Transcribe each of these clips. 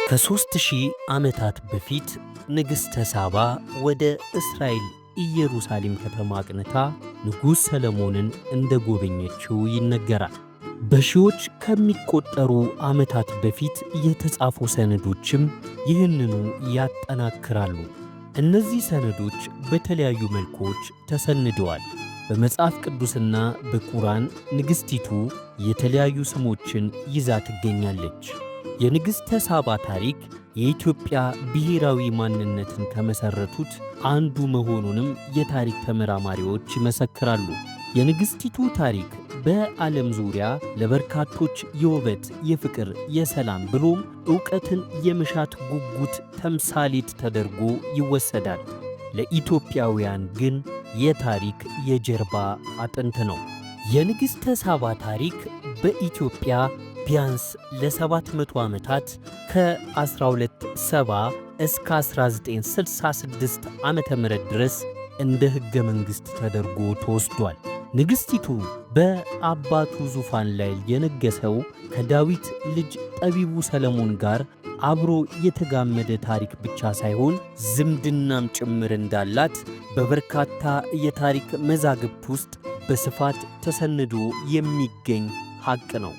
ከ3000 ዓመታት በፊት ንግሥተ ሳባ ወደ እስራኤል ኢየሩሳሌም ከተማ አቅንታ ንጉሥ ሰለሞንን እንደጎበኘችው ይነገራል። በሺዎች ከሚቆጠሩ ዓመታት በፊት የተጻፉ ሰነዶችም ይህንኑ ያጠናክራሉ። እነዚህ ሰነዶች በተለያዩ መልኮች ተሰንደዋል። በመጽሐፍ ቅዱስና በቁርአን ንግሥቲቱ የተለያዩ ስሞችን ይዛ ትገኛለች። የንግሥተ ሳባ ታሪክ የኢትዮጵያ ብሔራዊ ማንነትን ከመሠረቱት አንዱ መሆኑንም የታሪክ ተመራማሪዎች ይመሰክራሉ። የንግሥቲቱ ታሪክ በዓለም ዙሪያ ለበርካቶች የውበት፣ የፍቅር፣ የሰላም ብሎም ዕውቀትን የመሻት ጉጉት ተምሳሌት ተደርጎ ይወሰዳል። ለኢትዮጵያውያን ግን የታሪክ የጀርባ አጥንት ነው። የንግሥተ ሳባ ታሪክ በኢትዮጵያ ቢያንስ ለ700 ዓመታት ከ1270 እስከ 1966 ዓመተ ምህረት ድረስ እንደ ሕገ መንግሥት ተደርጎ ተወስዷል። ንግሥቲቱ በአባቱ ዙፋን ላይ የነገሰው ከዳዊት ልጅ ጠቢቡ ሰለሞን ጋር አብሮ የተጋመደ ታሪክ ብቻ ሳይሆን ዝምድናም ጭምር እንዳላት በበርካታ የታሪክ መዛግብት ውስጥ በስፋት ተሰንዶ የሚገኝ ሐቅ ነው።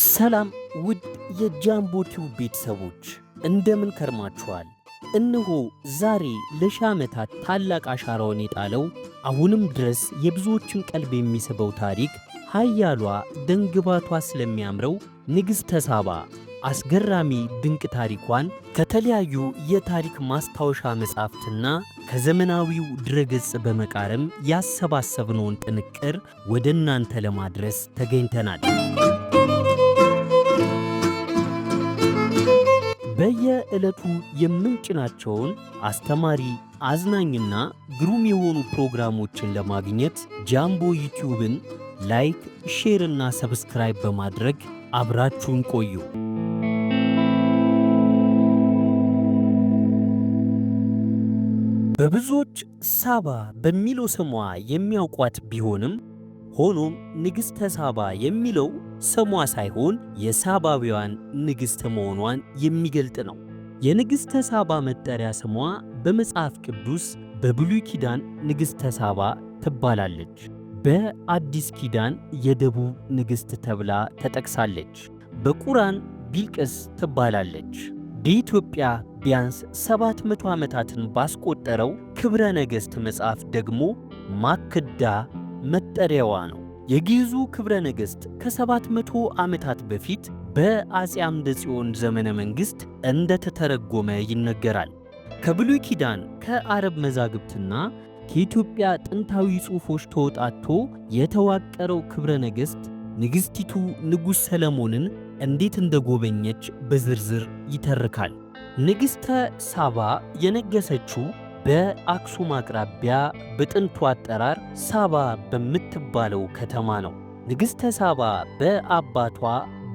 ሰላም ውድ የጃምቦ ቲዩብ ቤተሰቦች እንደምን ከርማችኋል? እነሆ ዛሬ ለሺህ ዓመታት ታላቅ አሻራውን የጣለው አሁንም ድረስ የብዙዎችን ቀልብ የሚስበው ታሪክ ኃያሏ ደንግባቷ ስለሚያምረው ንግሥተ ሳባ አስገራሚ ድንቅ ታሪኳን ከተለያዩ የታሪክ ማስታወሻ መጻሕፍትና ከዘመናዊው ድረገጽ በመቃረም ያሰባሰብነውን ጥንቅር ወደ እናንተ ለማድረስ ተገኝተናል። በየዕለቱ የምንጭናቸውን አስተማሪ፣ አዝናኝና ግሩም የሆኑ ፕሮግራሞችን ለማግኘት ጃምቦ ዩቲዩብን ላይክ፣ ሼር እና ሰብስክራይብ በማድረግ አብራችሁን ቆዩ። በብዙዎች ሳባ በሚለው ስሟ የሚያውቋት ቢሆንም ሆኖም ንግሥተ ሳባ የሚለው ስሟ ሳይሆን የሳባውያን ንግሥት መሆኗን የሚገልጥ ነው። የንግሥተ ሳባ መጠሪያ ስሟ በመጽሐፍ ቅዱስ በብሉይ ኪዳን ንግሥተ ሳባ ትባላለች። በአዲስ ኪዳን የደቡብ ንግሥት ተብላ ተጠቅሳለች። በቁርአን ቢልቅስ ትባላለች። በኢትዮጵያ ቢያንስ 700 ዓመታትን ባስቆጠረው ክብረ ነገሥት መጽሐፍ ደግሞ ማክዳ መጠሪያዋ ነው። የግዕዙ ክብረ ነገሥት ከ700 ዓመታት በፊት በአፄ አምደ ጽዮን ዘመነ መንግሥት እንደተተረጎመ ይነገራል። ከብሉይ ኪዳን ከአረብ መዛግብትና ከኢትዮጵያ ጥንታዊ ጽሑፎች ተወጣቶ የተዋቀረው ክብረ ነገሥት ንግሥቲቱ ንጉሥ ሰለሞንን እንዴት እንደጎበኘች በዝርዝር ይተርካል። ንግሥተ ሳባ የነገሰችው በአክሱም አቅራቢያ በጥንቱ አጠራር ሳባ በምትባለው ከተማ ነው። ንግሥተ ሳባ በአባቷ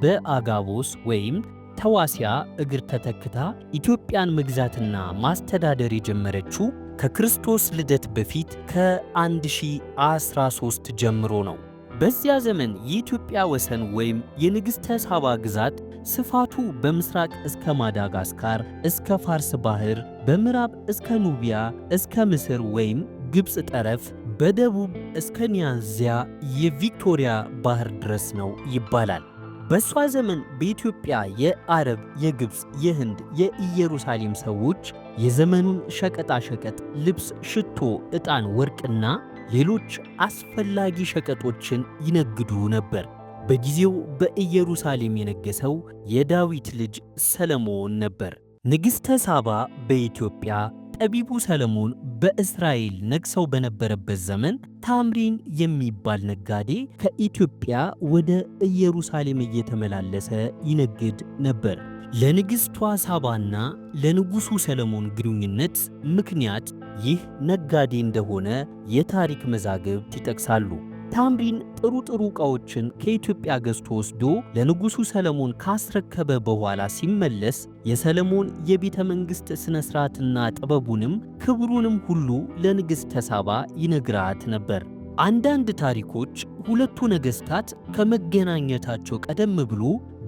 በአጋቦስ ወይም ተዋሲያ እግር ተተክታ ኢትዮጵያን መግዛትና ማስተዳደር የጀመረችው ከክርስቶስ ልደት በፊት ከ1013 ጀምሮ ነው። በዚያ ዘመን የኢትዮጵያ ወሰን ወይም የንግሥተ ሳባ ግዛት ስፋቱ በምስራቅ እስከ ማዳጋስካር እስከ ፋርስ ባህር፣ በምዕራብ እስከ ኑቢያ እስከ ምስር ወይም ግብፅ ጠረፍ፣ በደቡብ እስከ ኒያዝያ የቪክቶሪያ ባህር ድረስ ነው ይባላል። በሷ ዘመን በኢትዮጵያ የአረብ፣ የግብፅ፣ የህንድ፣ የኢየሩሳሌም ሰዎች የዘመኑን ሸቀጣሸቀጥ፣ ልብስ፣ ሽቶ፣ ዕጣን፣ ወርቅና ሌሎች አስፈላጊ ሸቀጦችን ይነግዱ ነበር። በጊዜው በኢየሩሳሌም የነገሰው የዳዊት ልጅ ሰለሞን ነበር። ንግሥተ ሳባ በኢትዮጵያ፣ ጠቢቡ ሰለሞን በእስራኤል ነግሰው በነበረበት ዘመን ታምሪን የሚባል ነጋዴ ከኢትዮጵያ ወደ ኢየሩሳሌም እየተመላለሰ ይነግድ ነበር። ለንግሥቷ ሳባና ለንጉሡ ሰለሞን ግንኙነት ምክንያት ይህ ነጋዴ እንደሆነ የታሪክ መዛግብት ይጠቅሳሉ። ታምሪን ጥሩ ዕቃዎችን ከኢትዮጵያ ገዝቶ ወስዶ ለንጉሡ ሰለሞን ካስረከበ በኋላ ሲመለስ የሰለሞን የቤተ መንግሥት ሥነ ሥርዓትና ጥበቡንም ክብሩንም ሁሉ ለንግሥተ ሳባ ይነግራት ነበር። አንዳንድ ታሪኮች ሁለቱ ነገሥታት ከመገናኘታቸው ቀደም ብሎ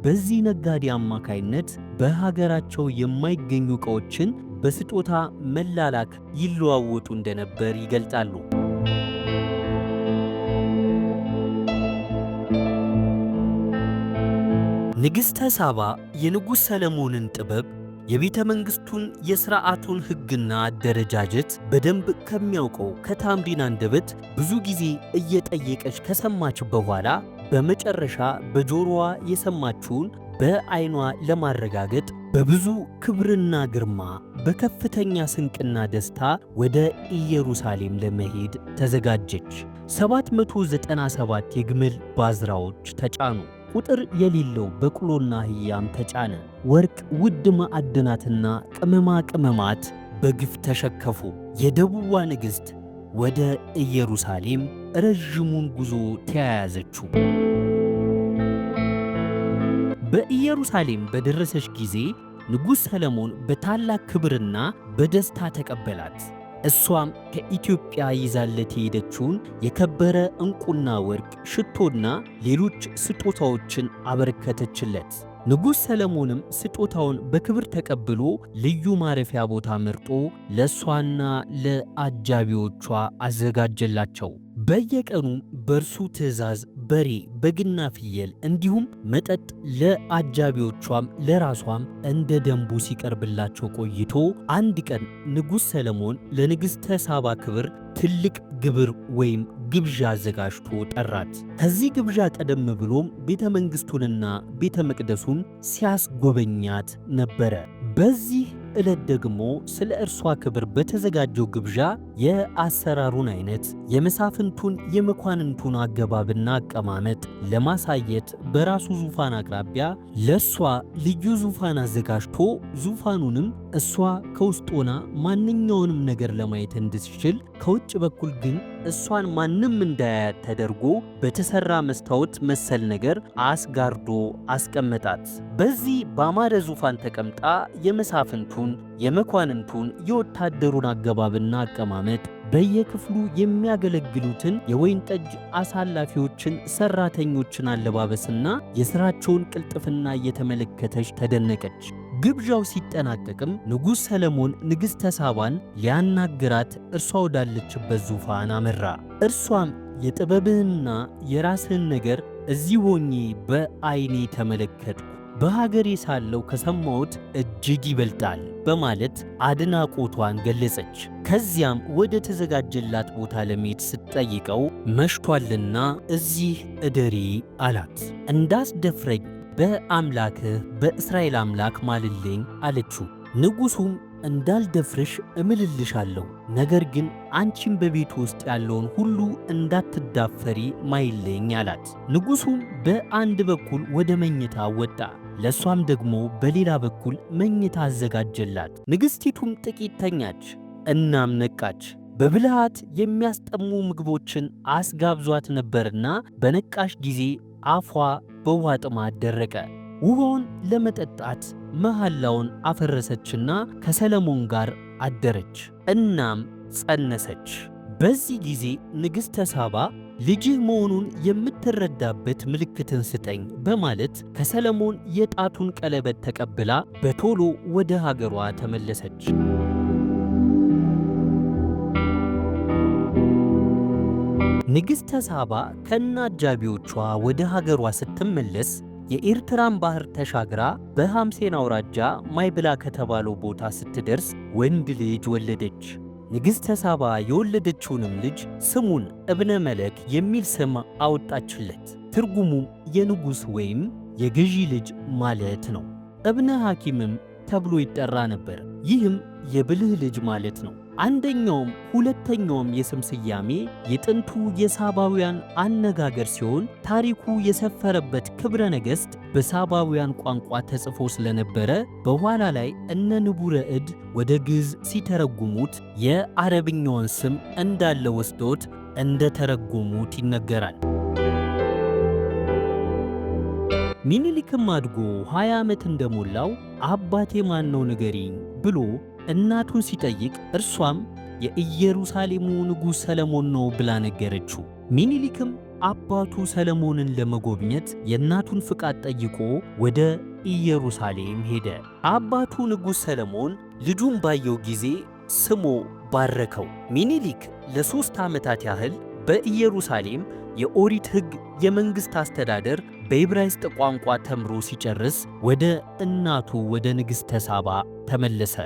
በዚህ ነጋዴ አማካይነት በሀገራቸው የማይገኙ ዕቃዎችን በስጦታ መላላክ ይለዋወጡ እንደነበር ይገልጣሉ። ንግሥተ ሳባ የንጉሥ ሰለሞንን ጥበብ፣ የቤተ መንግሥቱን የሥርዓቱን ሕግና አደረጃጀት በደንብ ከሚያውቀው ከታምሪን አንደበት ብዙ ጊዜ እየጠየቀች ከሰማች በኋላ በመጨረሻ በጆሮዋ የሰማችውን በዐይኗ ለማረጋገጥ በብዙ ክብርና ግርማ በከፍተኛ ስንቅና ደስታ ወደ ኢየሩሳሌም ለመሄድ ተዘጋጀች። 797 የግመል ባዝራዎች ተጫኑ። ቁጥር የሌለው በቅሎና አህያም ተጫነ። ወርቅ፣ ውድ ማዕድናትና ቅመማ ቅመማት በግፍ ተሸከፉ። የደቡቧ ንግሥት ወደ ኢየሩሳሌም ረዥሙን ጉዞ ተያያዘችው። በኢየሩሳሌም በደረሰች ጊዜ ንጉሥ ሰለሞን በታላቅ ክብርና በደስታ ተቀበላት። እሷም ከኢትዮጵያ ይዛለት የሄደችውን የከበረ ዕንቁና ወርቅ፣ ሽቶና ሌሎች ስጦታዎችን አበረከተችለት። ንጉሥ ሰለሞንም ስጦታውን በክብር ተቀብሎ ልዩ ማረፊያ ቦታ መርጦ ለእሷና ለአጃቢዎቿ አዘጋጀላቸው። በየቀኑ በእርሱ ትእዛዝ በሬ፣ በግና ፍየል እንዲሁም መጠጥ ለአጃቢዎቿም ለራሷም እንደ ደንቡ ሲቀርብላቸው ቆይቶ አንድ ቀን ንጉሥ ሰለሞን ለንግሥተ ሳባ ክብር ትልቅ ግብር ወይም ግብዣ አዘጋጅቶ ጠራት። ከዚህ ግብዣ ቀደም ብሎም ቤተ መንግሥቱንና ቤተ መቅደሱን ሲያስጎበኛት ነበረ። በዚህ ዕለት ደግሞ ስለ እርሷ ክብር በተዘጋጀው ግብዣ የአሰራሩን አይነት፣ የመሳፍንቱን የመኳንንቱን አገባብና አቀማመጥ ለማሳየት በራሱ ዙፋን አቅራቢያ ለእሷ ልዩ ዙፋን አዘጋጅቶ ዙፋኑንም እሷ ከውስጥ ሆና ማንኛውንም ነገር ለማየት እንድትችል ከውጭ በኩል ግን እሷን ማንም እንዳያያት ተደርጎ በተሰራ መስታወት መሰል ነገር አስጋርዶ አስቀመጣት። በዚህ ባማረ ዙፋን ተቀምጣ የመሳፍንቱን፣ የመኳንንቱን፣ የወታደሩን አገባብና አቀማመጥ፣ በየክፍሉ የሚያገለግሉትን የወይን ጠጅ አሳላፊዎችን ሰራተኞችን አለባበስና የሥራቸውን ቅልጥፍና እየተመለከተች ተደነቀች። ግብዣው ሲጠናቀቅም ንጉሥ ሰለሞን ንግሥተ ሳባን ሊያናግራት እርሷ ወዳለችበት ዙፋን አመራ። እርሷም የጥበብህንና የራስህን ነገር እዚህ ሆኜ በዐይኔ ተመለከትኩ፣ በሀገሬ ሳለሁ ከሰማሁት እጅግ ይበልጣል በማለት አድናቆቷን ገለጸች። ከዚያም ወደ ተዘጋጀላት ቦታ ለመሄድ ስትጠይቀው መሽቷልና እዚህ እደሪ አላት። እንዳስደፍረኝ በአምላክህ በእስራኤል አምላክ ማልልኝ አለችው። ንጉሡም እንዳልደፍርሽ እምልልሻለሁ፣ ነገር ግን አንቺም በቤቱ ውስጥ ያለውን ሁሉ እንዳትዳፈሪ ማይልኝ አላት። ንጉሡም በአንድ በኩል ወደ መኝታ ወጣ፣ ለእሷም ደግሞ በሌላ በኩል መኝታ አዘጋጀላት። ንግሥቲቱም ጥቂት ተኛች፣ እናም ነቃች። በብልሃት የሚያስጠሙ ምግቦችን አስጋብዟት ነበርና በነቃሽ ጊዜ አፏ በውሃ ጥማት ደረቀ። ውሃውን ለመጠጣት መሐላውን አፈረሰችና ከሰለሞን ጋር አደረች፣ እናም ጸነሰች። በዚህ ጊዜ ንግሥተ ሳባ ልጅህ መሆኑን የምትረዳበት ምልክትን ስጠኝ በማለት ከሰለሞን የጣቱን ቀለበት ተቀብላ በቶሎ ወደ ሀገሯ ተመለሰች። ንግሥተ ሳባ ከነአጃቢዎቿ ወደ ሀገሯ ስትመለስ የኤርትራን ባህር ተሻግራ በሐምሴን አውራጃ ማይብላ ከተባለው ቦታ ስትደርስ ወንድ ልጅ ወለደች። ንግሥተ ሳባ የወለደችውንም ልጅ ስሙን እብነ መለክ የሚል ስም አወጣችለት። ትርጉሙም የንጉሥ ወይም የገዢ ልጅ ማለት ነው። እብነ ሐኪምም ተብሎ ይጠራ ነበር። ይህም የብልህ ልጅ ማለት ነው። አንደኛውም ሁለተኛውም የስም ስያሜ የጥንቱ የሳባውያን አነጋገር ሲሆን ታሪኩ የሰፈረበት ክብረ ነገሥት በሳባውያን ቋንቋ ተጽፎ ስለነበረ በኋላ ላይ እነ ንቡረ እድ ወደ ግዕዝ ሲተረጉሙት የአረብኛውን ስም እንዳለ ወስዶት እንደተረጎሙት ይነገራል። ሚኒሊክም አድጎ 20 ዓመት እንደሞላው አባቴ ማን ነው ንገሪኝ ብሎ እናቱን ሲጠይቅ እርሷም የኢየሩሳሌሙ ንጉሥ ሰለሞን ነው ብላ ነገረችው። ሚኒሊክም አባቱ ሰለሞንን ለመጎብኘት የእናቱን ፍቃድ ጠይቆ ወደ ኢየሩሳሌም ሄደ። አባቱ ንጉሥ ሰለሞን ልጁን ባየው ጊዜ ስሞ ባረከው። ሚኒሊክ ለ3 ዓመታት ያህል በኢየሩሳሌም የኦሪት ሕግ፣ የመንግሥት አስተዳደር በዕብራይስጥ ቋንቋ ተምሮ ሲጨርስ ወደ እናቱ ወደ ንግሥተ ሳባ ተመለሰ።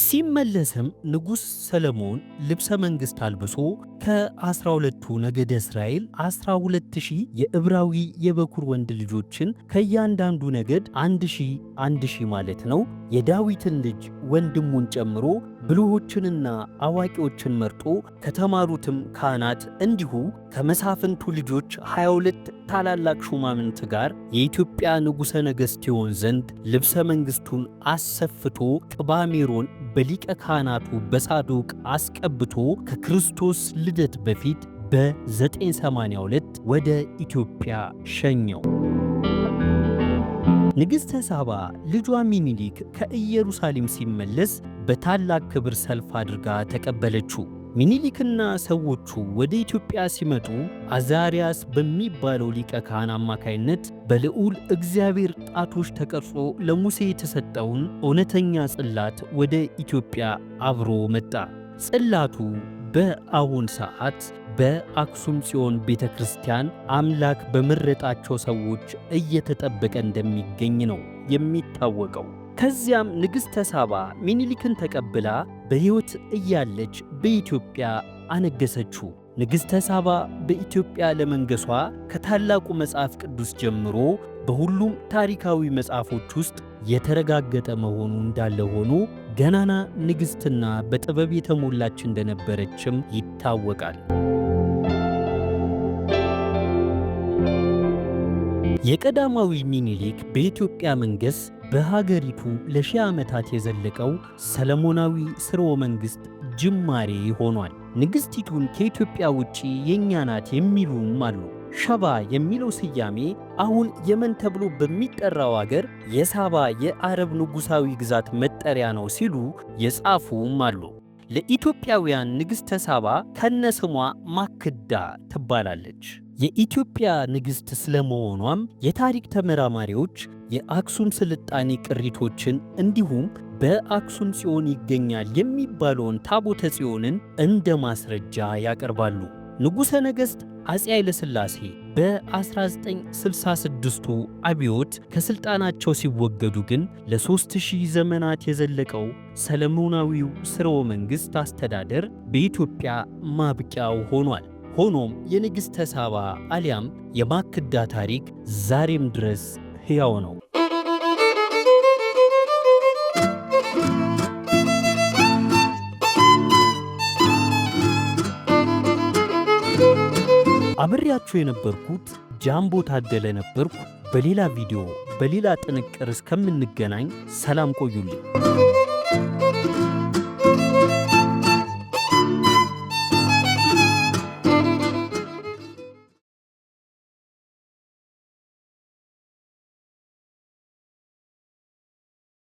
ሲመለስም ንጉሥ ሰለሞን ልብሰ መንግሥት አልብሶ ከ12ቱ ነገደ እስራኤል 12,000 የዕብራዊ የበኩር ወንድ ልጆችን ከእያንዳንዱ ነገድ 1,000 ማለት ነው የዳዊትን ልጅ ወንድሙን ጨምሮ ብልሆችንና አዋቂዎችን መርጦ ከተማሩትም ካህናት እንዲሁ ከመሳፍንቱ ልጆች 22 ታላላቅ ሹማምንት ጋር የኢትዮጵያ ንጉሠ ነገሥት ይሆን ዘንድ ልብሰ መንግሥቱን አሰፍቶ ቅባ ሜሮን በሊቀ ካህናቱ በሳዶቅ አስቀብቶ ከክርስቶስ ልደት በፊት በ982 ወደ ኢትዮጵያ ሸኘው። ንግሥተ ሳባ ልጇ ሚኒሊክ ከኢየሩሳሌም ሲመለስ በታላቅ ክብር ሰልፍ አድርጋ ተቀበለችው። ሚኒሊክና ሰዎቹ ወደ ኢትዮጵያ ሲመጡ አዛርያስ በሚባለው ሊቀ ካህን አማካይነት በልዑል እግዚአብሔር ጣቶች ተቀርጾ ለሙሴ የተሰጠውን እውነተኛ ጽላት ወደ ኢትዮጵያ አብሮ መጣ። ጽላቱ በአሁን ሰዓት በአክሱም ጽዮን ቤተ ክርስቲያን አምላክ በመረጣቸው ሰዎች እየተጠበቀ እንደሚገኝ ነው የሚታወቀው። ከዚያም ንግሥተ ሳባ ሚኒሊክን ተቀብላ በሕይወት እያለች በኢትዮጵያ አነገሰችው። ንግሥተ ሳባ በኢትዮጵያ ለመንገሷ ከታላቁ መጽሐፍ ቅዱስ ጀምሮ በሁሉም ታሪካዊ መጽሐፎች ውስጥ የተረጋገጠ መሆኑ እንዳለ ሆኖ ገናና ንግሥትና በጥበብ የተሞላች እንደነበረችም ይታወቃል። የቀዳማዊ ሚኒሊክ በኢትዮጵያ መንገስ በሀገሪቱ ለ1000 ዓመታት የዘለቀው ሰለሞናዊ ሥርወ መንግሥት ጅማሬ ሆኗል። ንግሥቲቱን ከኢትዮጵያ ውጪ የእኛ ናት የሚሉም አሉ። ሸባ የሚለው ስያሜ አሁን የመን ተብሎ በሚጠራው አገር የሳባ የአረብ ንጉሣዊ ግዛት መጠሪያ ነው ሲሉ የጻፉም አሉ። ለኢትዮጵያውያን ንግሥተ ሳባ ከነስሟ ማክዳ ትባላለች። የኢትዮጵያ ንግሥት ስለመሆኗም የታሪክ ተመራማሪዎች የአክሱም ስልጣኔ ቅሪቶችን እንዲሁም በአክሱም ጽዮን ይገኛል የሚባለውን ታቦተ ጽዮንን እንደ ማስረጃ ያቀርባሉ። ንጉሠ ነገሥት አፄ ኃይለ ሥላሴ በ1966ቱ አብዮት ከሥልጣናቸው ሲወገዱ ግን ለ3000 ዘመናት የዘለቀው ሰለሞናዊው ሥርወ መንግሥት አስተዳደር በኢትዮጵያ ማብቂያው ሆኗል። ሆኖም የንግሥተ ሳባ አሊያም የማክዳ ታሪክ ዛሬም ድረስ ሕያው ነው። አብሬያችሁ የነበርኩት ጃምቦ ታደለ ነበርኩ። በሌላ ቪዲዮ በሌላ ጥንቅር እስከምንገናኝ ሰላም ቆዩልኝ።